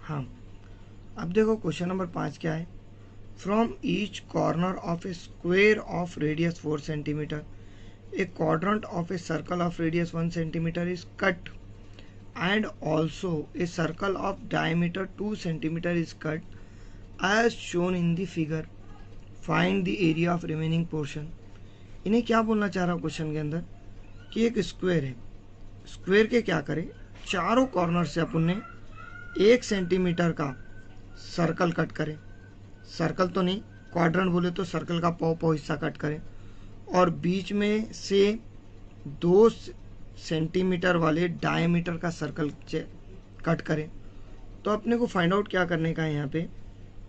हाँ, अब देखो क्वेश्चन नंबर 5 क्या है। From each corner of A square of radius 4 centimetre A quadrant of a circle of radius 1 centimetre is cut and also a circle of diameter 2 centimeter is cut as shown in the figure. Find the area of remaining portion. इन्हें क्या बोलना चाह रहा हूँ question के अंदर कि एक स्क्वायर है, स्क्वायर के क्या करें, चारों कॉर्नर से अपन ने 1 सेंटीमीटर का सर्कल कट करें, सर्कल तो नहीं क्वाड्रेंट बोले तो सर्कल का पौ हिस्सा कट करें, और बीच में से 2 सेंटीमीटर वाले डायमीटर का सर्कल कट करें। तो अपने को फाइंड आउट क्या करने का है, यहाँ पे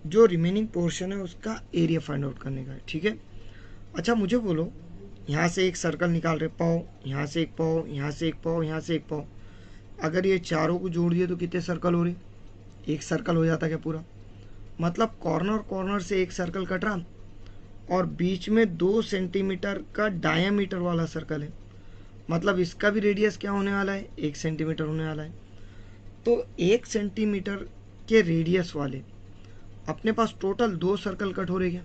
जो रिमेनिंग पोर्शन है उसका एरिया फाइंड आउट करने का है। ठीक है, अच्छा मुझे बोलो, यहाँ से एक सर्कल निकाल रहे पाओ, यहाँ से एक पाओ, यहाँ से एक पाओ, यहाँ से एक पाओ, अगर ये चारों को जोड़ दिए तो कितने सर्कल हो रहे, एक सर्कल हो जाता क्या पूरा। मतलब कॉर्नर से एक सर्कल कट रहा और बीच में 2 सेंटीमीटर का डायमीटर वाला सर्कल है, मतलब इसका भी रेडियस क्या होने वाला है, 1 सेंटीमीटर होने वाला है। तो 1 सेंटीमीटर के रेडियस वाले अपने पास टोटल 2 सर्कल कट हो रहे क्या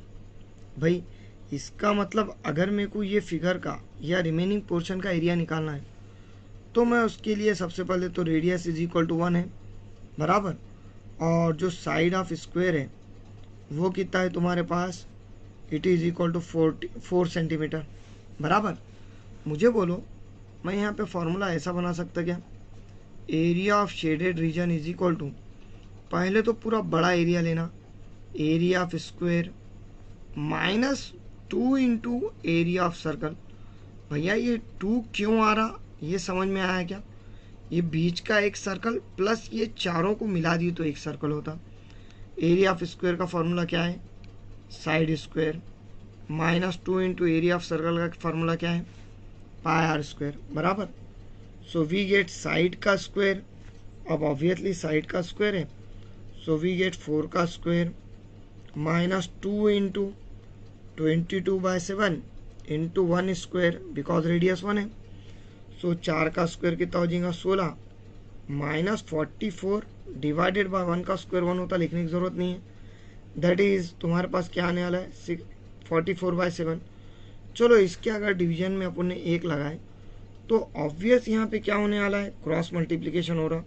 भाई। इसका मतलब अगर मेरे को ये फिगर का या रिमेनिंग पोर्शन का एरिया निकालना है तो मैं उसके लिए सबसे पहले तो रेडियस इज इक्वल टू 1 है बराबर, और जो साइड ऑफ स्क्वायर है वो कितना है तुम्हारे पास, it is equal to 4 centimetre बराबर। मुझे बोलो, मैं यहाँ पे फॉर्मूला ऐसा बना सकता क्या, area of shaded region is equal to, पहले तो पूरा बड़ा एरिया लेना, area of square minus 2 into area of circle. भैया ये 2 क्यों आ रहा, ये समझ में आया क्या, ये बीच का एक सर्कल प्लस ये चारों को मिला दी तो एक सर्कल होता। एरिया ऑफ स्क्वायर का फॉर्मूला क्या है, side square minus 2 into area of circle का फॉर्मूला क्या है, पाई आर स्क्वायर बराबर। सो वी गेट साइड का स्क्वायर, अब ऑब्वियसली साइड का स्क्वायर है, सो वी गेट 4 का square minus 2 into 22/7 into 1 square because radius 1 है। सो 4 का स्क्वायर कितना हो जाएगा 16 माइनस 44 डिवाइडेड बाय 1 का स्क्वायर 1 होता, लिखने की ज़रूरत नहीं है। दैट इज़ तुम्हारे पास क्या आने वाला है 44/7। चलो इसके अगर डिवीजन में अपन ने 1 लगाए तो ऑब्वियस यहाँ पे क्या होने वाला है, क्रॉस मल्टीप्लिकेशन हो रहा,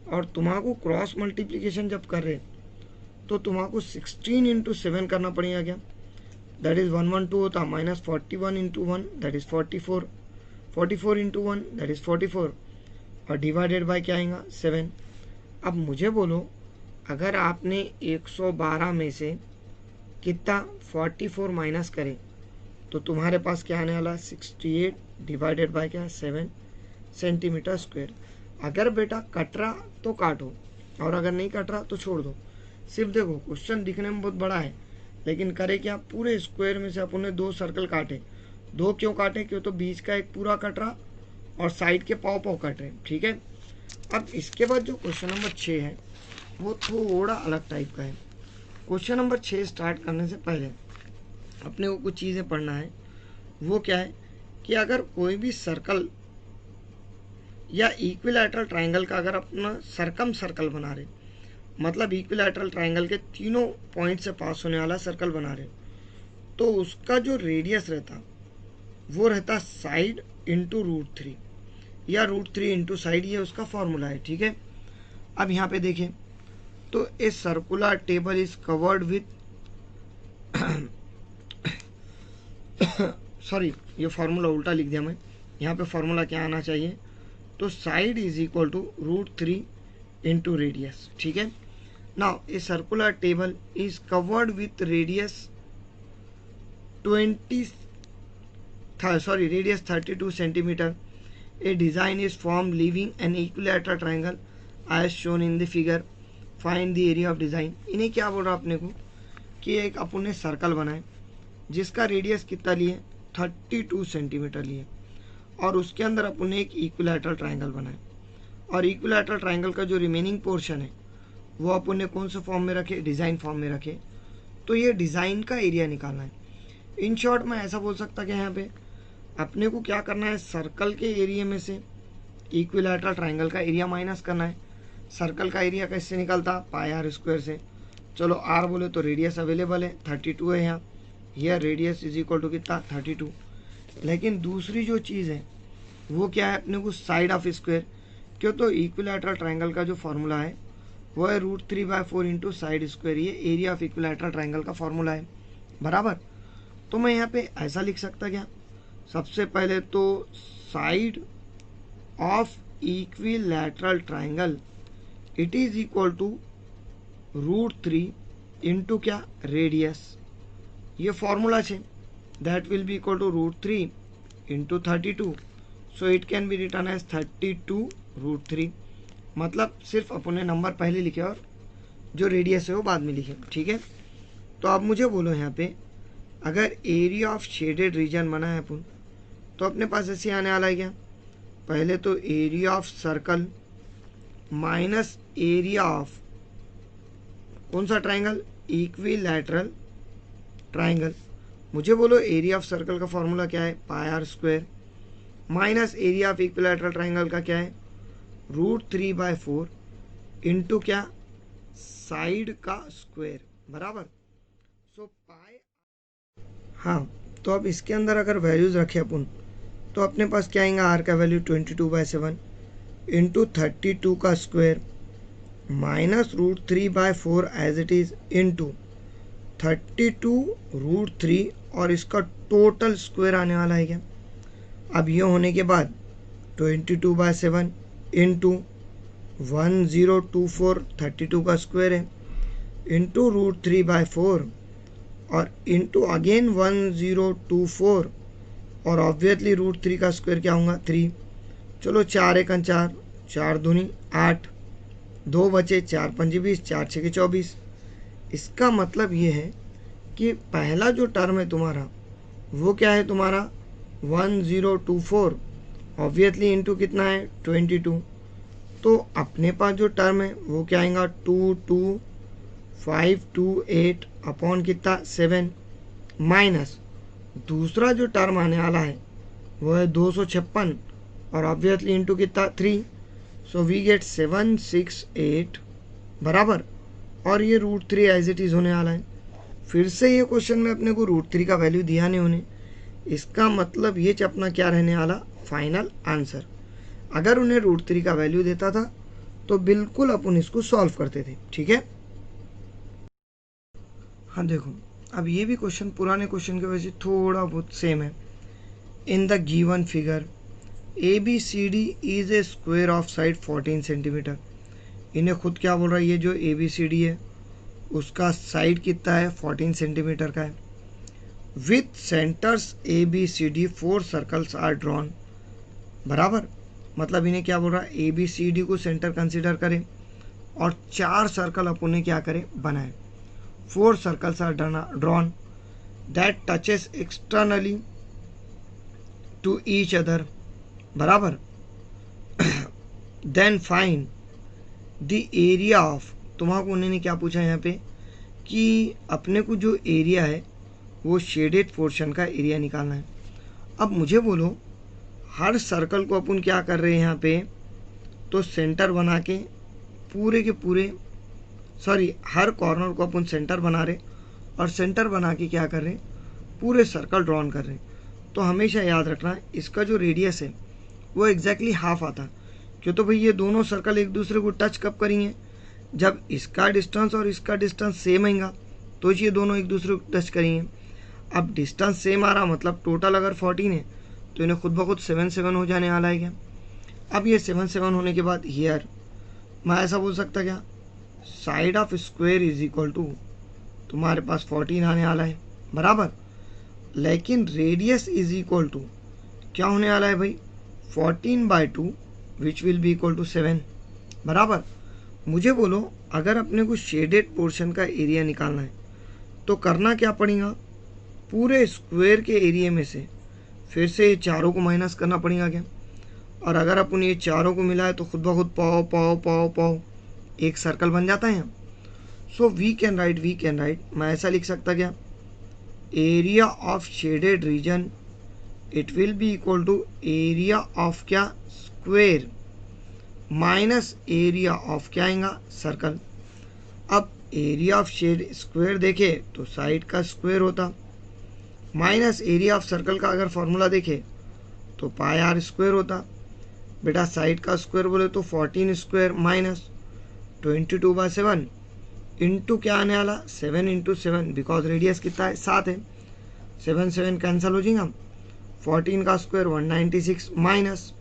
और तुम्हारा क्रॉस मल्टीप्लिकेशन जब कर रहे तो तुम्हारा 16 इंटू 7 करना पड़ेगा क्या, दैट इज़ 112 होता, minus 41 into 1 that is 44, 44 into 1 that is 44, और डिवाइडेड बाय क्या आएगा 7। अब मुझे बोलो, अगर आपने 112 में से कितना 44 माइनस करे तो तुम्हारे पास क्या आने वाला 68 डिवाइडेड बाय क्या 7 सेंटीमीटर स्क्वायर। अगर बेटा कट रहा तो काटो, और अगर नहीं कट रहा तो छोड़ दो। सिर्फ देखो क्वेश्चन दिखने में बहुत बड़ा है, लेकिन करे क्या, पूरे स्क्वायर में से अपन ने 2 सर्कल काटे। 2 क्यों काटे, क्यों तो बीच का एक पूरा कट रहा और साइड के पाव कट रहे। ठीक है, अब इसके बाद जो क्वेश्चन नंबर 6 है वो थोड़ा अलग टाइप का है। क्वेश्चन नंबर 6 स्टार्ट करने से पहले अपने को कुछ चीज़ें पढ़ना है। वो क्या है कि अगर कोई भी सर्कल या इक्विलैटरल ट्रायंगल का अगर अपना सरकम सर्कल बना रहे, मतलब इक्विलैटरल ट्रायंगल के तीनों पॉइंट से पास होने वाला सर्कल बना रहे, तो उसका जो रेडियस रहता वो रहता साइड इंटू √3 या √3 इंटू साइड, ये उसका फॉर्मूला है। ठीक है, अब यहाँ पे देखें तो ए circular table is covered with sorry ये फार्मूला उल्टा लिख दिया मैं, यहाँ पे फार्मूला क्या आना चाहिए, तो side is equal to √3 into radius. ठीक है, now a circular table is covered with radius 32 centimetre. A design is form living an equilateral triangle as shown in the figure, find the area of design. इन्हें क्या बोल रहा अपने को कि एक अपन ने सर्कल बनाए जिसका रेडियस कितना लिए 32 सेंटीमीटर लिए, और उसके अंदर अपन ने एक इक्विलैटरल ट्रायंगल बनाए, और इक्विलैटरल ट्रायंगल का जो रिमेनिंग पोर्शन है वो अपन ने कौन से फॉर्म में रखे, डिज़ाइन फॉर्म में रखे। तो ये डिज़ाइन का एरिया निकालना है। इन शॉर्ट मैं ऐसा बोल सकता कि यहाँ पे अपने को क्या करना है, सर्कल के एरिया में से इक्विलैटरल ट्रायंगल का एरिया माइनस करना है। सर्कल का एरिया कैसे निकलता, पाई आर स्क्वायर से। चलो आर बोले तो रेडियस अवेलेबल है 32 है यहाँ, here radius is equal to कितना 32। लेकिन दूसरी जो चीज़ है वो क्या है, अपने को साइड ऑफ स्क्वायर। क्यों, तो इक्विलैटरल ट्रायंगल का जो फॉर्मूला है वो है √3/4 इंटू साइड स्क्वायर। ये एरिया ऑफ इक्विलैटरल ट्रायंगल का फॉर्मूला है, बराबर। तो मैं यहाँ पे ऐसा लिख सकता क्या, सबसे पहले तो side of equilateral triangle it is equal to √3 into क्या, रेडियस। ये फॉर्मूला है, that will be equal to √3 into 32। So it can be return as 32√3। मतलब सिर्फ अपने नंबर पहले लिखे और जो रेडियस है वो बाद में लिखे, ठीक है। तो अब मुझे बोलो यहाँ पे, अगर एरिया ऑफ शेडेड रीजन बना है अपन, तो अपने पास ऐसे आने वाला है क्या, पहले तो area of circle minus area of कौन सा ट्राइंगल, इक्विलैटरल ट्राइंगल। मुझे बोलो एरिया ऑफ सर्कल का फॉर्मूला क्या है, pi R square, minus area of equilateral triangle का क्या है, √3/4 इंटू क्या, साइड का स्क्वायर, बराबर। सो पाई, हाँ, तो अब इसके अंदर अगर वैल्यूज रखे अपन, तो अपने पास क्या आएगा, आर का वैल्यू 22/7 इंटू 32 का square minus √3/4 as it is into 32√3 और इसका टोटल स्क्वायर आने वाला है क्या। अब ये होने के बाद 22/7 इंटू 1024, 32 का स्क्वायर है, इंटू √3/4 और इंटू अगेन 1024 और ऑब्वियसली √3 का स्क्वायर क्या होगा 3। चलो 4 1 4, 4 दूनी 8, 2 बचे, 4 5 20, 4 6 24। इसका मतलब ये है कि पहला जो टर्म है तुम्हारा वो क्या है, तुम्हारा 1024 ऑब्वियसली इंटू कितना है 22। तो अपने पास जो टर्म है वो क्या आएगा 22528 अपॉन कितना 7 माइनस दूसरा जो टर्म आने वाला है वो है 256 और ऑब्वियसली इंटू कितना 3। सो वी गेट 768 बराबर, और ये √3 एज इट इज़ होने वाला है। फिर से ये क्वेश्चन में अपने को √3 का वैल्यू दिया नहीं होने, इसका मतलब ये अपना क्या रहने वाला फाइनल आंसर। अगर उन्हें √3 का वैल्यू देता था तो बिल्कुल अपन इसको सॉल्व करते थे, ठीक है। हाँ देखो, अब ये भी क्वेश्चन पुराने क्वेश्चन की वजह से थोड़ा बहुत सेम है। In the given figure ABCD is a square of side 14 centimetre. इन्हें खुद क्या बोल रहा है, ये जो ABCD है उसका साइड कितना है 14 सेंटीमीटर का है। With centres ABCD 4 circles are drawn, बराबर। मतलब इन्हें क्या बोल रहा है, ABCD को सेंटर कंसिडर करें और 4 सर्कल अपन ने क्या करे बनाए। 4 circles are drawn that touches externally to each other, बराबर। Then find the area of, तुम्हारा उन्होंने क्या पूछा यहाँ पे कि अपने को जो एरिया है वो शेडेड पोर्शन का एरिया निकालना है। अब मुझे बोलो, हर सर्कल को अपन क्या कर रहे हैं यहाँ पे, तो सेंटर बना के पूरे के पूरे, सॉरी हर कॉर्नर को अपन सेंटर बना रहे और सेंटर बना के क्या कर रहे हैं, पूरे सर्कल ड्रॉन कर रहे हैं। तो हमेशा याद रखना इसका जो रेडियस है वो एग्जैक्टली हाफ आता। क्यों, तो भाई ये दोनों सर्कल एक दूसरे को टच कब करेंगे, जब इसका डिस्टेंस और इसका डिस्टेंस सेम आएगा तो ये दोनों एक दूसरे को टच करेंगे। अब डिस्टेंस सेम आ रहा मतलब टोटल अगर 14 है तो इन्हें खुद ब खुद 7 7 हो जाने वाला है क्या। अब ये 7 7 होने के बाद हियर मैं ऐसा बोल सकता क्या, side of square is equal to तुम्हारे पास 14 आने वाला है, बराबर। लेकिन रेडियस इज इक्वल टू क्या होने वाला है भाई 14/2 which will be equal to 7, बराबर। मुझे बोलो, अगर अपने को शेडेड पोर्शन का एरिया निकालना है तो करना क्या पड़ेगा, पूरे स्क्वायर के एरिया में से फिर से ये चारों को माइनस करना पड़ेगा क्या। और अगर अपन ये चारों को मिलाए तो खुद ब खुद पाओ पाओ पाओ पाओ एक सर्कल बन जाता है। सो वी कैन राइट, मैं ऐसा लिख सकता क्या, area of shaded region it will be equal to area of क्या स्क्वायर माइनस एरिया ऑफ क्या आएगा, सर्कल। अब एरिया ऑफ शेड स्क्वायर देखे तो साइड का स्क्वायर होता, माइनस एरिया ऑफ सर्कल का अगर फॉर्मूला देखे तो पाई आर स्क्वायर होता। बेटा साइड का स्क्वायर बोले तो 14 स्क्वायर माइनस 22/7 इंटू क्या आने वाला 7 इंटू 7, बिकॉज रेडियस कितना है 7 है, 7 7 कैंसिल हो जाएगा। 14 का स्क्वायर 196 माइनस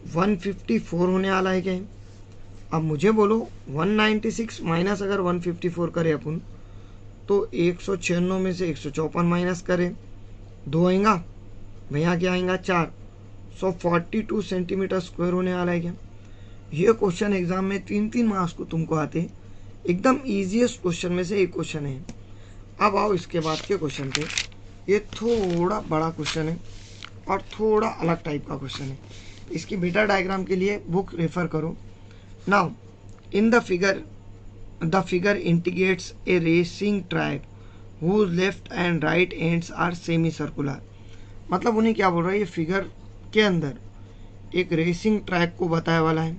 154 होने वाला है क्या। अब मुझे बोलो 196 माइनस अगर 154 करें अपन तो 196 में से 154 माइनस करें 2 आएगा भैया, क्या आएगा 4, 42 सेंटीमीटर स्क्वायर होने वाला है क्या। ये क्वेश्चन एग्जाम में 3 मार्क्स को तुमको आते, एकदम इजीएस्ट क्वेश्चन में से एक क्वेश्चन है। अब आओ इसके बाद के क्वेश्चन पे, ये थोड़ा बड़ा क्वेश्चन है और थोड़ा अलग टाइप का क्वेश्चन है। इसकी बेटा डायग्राम के लिए बुक रेफर करो। Now in the figure indicates a racing track whose left end right ends are semi circular. मतलब उन्हें क्या बोल रहा है, ये फिगर के अंदर एक रेसिंग ट्रैक को बताया वाला है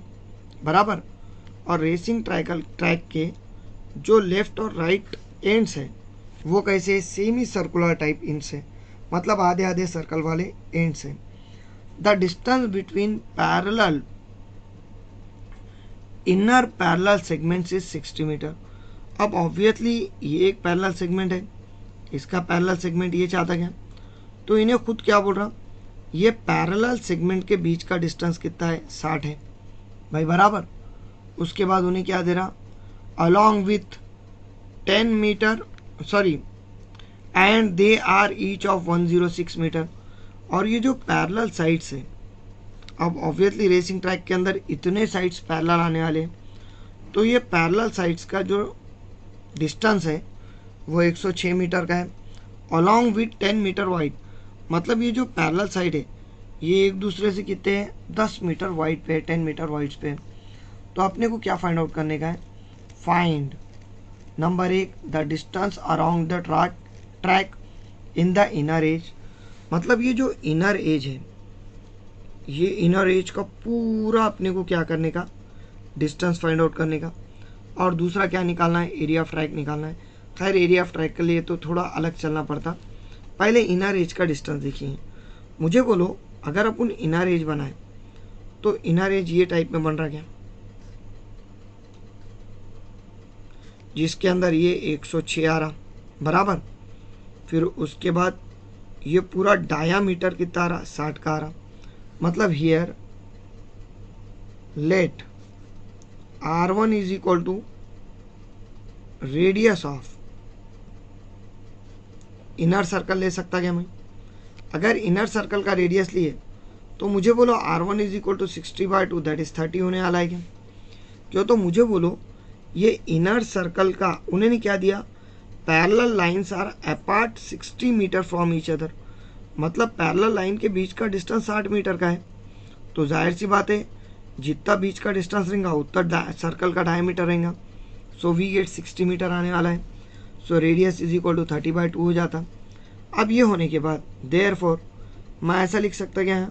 बराबर, और रेसिंग ट्रैक के जो लेफ्ट और राइट एंड्स है वो कैसे सेमी सर्कुलर टाइप एंड्स है, मतलब आधे आधे सर्कल वाले एंड्स है। The distance between parallel inner parallel segments is 60 metre. अब ऑब्वियसली ये एक पैरेलल सेगमेंट है, इसका पैरेलल सेगमेंट ये चाहता क्या, तो इन्हें खुद क्या बोल रहा, ये पैरेलल सेगमेंट के बीच का डिस्टेंस कितना है 60 है भाई बराबर। उसके बाद उन्हें क्या दे रहा, along with 10 metre sorry and they are each of 106 metre. और ये जो पैरेलल साइड्स है, अब ऑब्वियसली रेसिंग ट्रैक के अंदर इतने साइड्स पैरेलल आने वाले, तो ये पैरेलल साइड्स का जो डिस्टेंस है वो 106 मीटर का है, अलॉन्ग विथ 10 मीटर वाइड। मतलब ये जो पैरेलल साइड है ये एक दूसरे से कितने हैं 10 मीटर वाइड पे है, 10 मीटर वाइड पे। तो अपने को क्या फाइंड आउट करने का है, find number 1 the distance around the track in the inner as. मतलब ये जो इनर एज है, ये इनर एज का पूरा अपने को क्या करने का, डिस्टेंस फाइंड आउट करने का। और दूसरा क्या निकालना है, एरिया ऑफ ट्रैक निकालना है। खैर एरिया ऑफ ट्रैक के लिए तो थोड़ा अलग चलना पड़ता, पहले इनर एज का डिस्टेंस देखिए। मुझे बोलो अगर अपन इनर एज बनाए तो इनर एज ये टाइप में बन रहा क्या, जिसके अंदर ये 106 आ रहा बराबर, फिर उसके बाद ये पूरा डायामीटर कितना आ रहा 60 का आ रहा। मतलब here let R1 is equal to radius of inner circle ले सकता क्या मैं, अगर इनर सर्कल का रेडियस लिए तो मुझे बोलो R1 is equal to 60/2 that is 30 होने वाला है क्या। क्यों, तो मुझे बोलो ये इनर सर्कल का उन्होंने क्या दिया, parallel lines are apart 60 metre from each other. मतलब पैरेलल लाइन के बीच का डिस्टेंस 60 मीटर का है, तो जाहिर सी बात है जितना बीच का डिस्टेंस रहेगा उतना सर्कल का डायमीटर रहेगा। सो वी गेट 60 मीटर आने वाला है। So radius is equal to 30/2 हो जाता। अब ये होने के बाद देयरफॉर मैं ऐसा लिख सकता क्या है,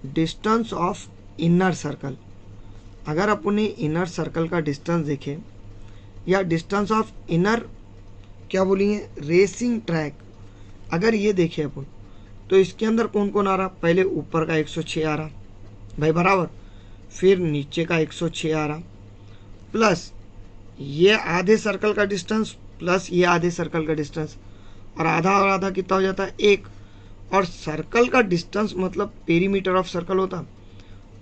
डिस्टेंस ऑफ इनर सर्कल। अगर अपने इनर सर्कल का डिस्टेंस देखें या डिस्टेंस ऑफ इनर क्या बोलेंगे रेसिंग ट्रैक, अगर ये देखें अपन तो इसके अंदर कौन कौन आ रहा, पहले ऊपर का 106 आ रहा भाई बराबर, फिर नीचे का 106 आ रहा, प्लस ये आधे सर्कल का डिस्टेंस प्लस ये आधे सर्कल का डिस्टेंस, और आधा कितना हो जाता है 1। और सर्कल का डिस्टेंस मतलब पेरीमीटर ऑफ सर्कल होता,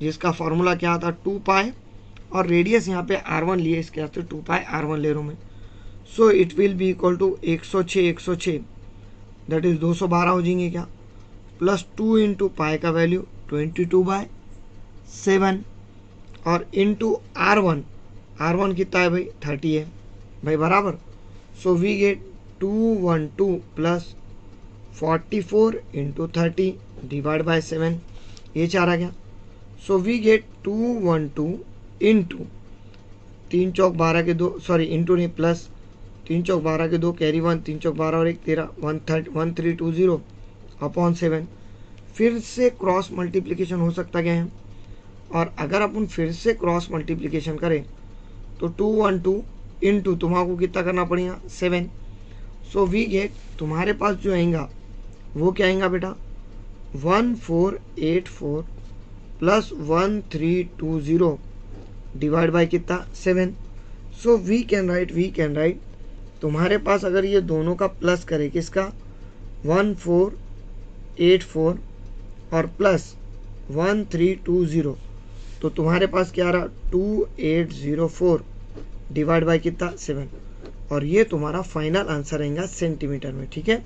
जिसका फॉर्मूला क्या आता 2 पाई, और रेडियस यहाँ पे R1 लिए, इसके वास्ते 2 पाई R1 ले रहा हूँ मैं। So it will be equal to 106 that is 212 हो जाएंगे क्या, प्लस 2 इंटू पाई का वैल्यू 22/7 और इंटू R1 कितना है भाई 30 है भाई बराबर। So we get 212 plus 44 into 30 divide by 7, ये चाह रहा क्या। सो वी गेट 212 इंटू 3 चौक 12 के 2 सॉरी इंटू नहीं प्लस 3 चौक 12 के 2 कैरी 1 3 चौक 12 और 1 13 1320 अपॉन 7। फिर से क्रॉस मल्टीप्लिकेशन हो सकता क्या है, और अगर अपन फिर से क्रॉस मल्टीप्लिकेशन करें तो 212 इंटू तुम्हारा कितना करना पड़ेगा 7। सो वी गेट तुम्हारे पास जो आएगा वो क्या आएगा बेटा 1484 प्लस 1320 डिवाइड बाय कितना 7। सो वी कैन राइट तुम्हारे पास अगर ये दोनों का प्लस करे किसका 1484 और प्लस 1320 तो तुम्हारे पास क्या आ रहा 2804 डिवाइड बाय कितना 7 और ये तुम्हारा फाइनल आंसर आएगा सेंटीमीटर में। ठीक है।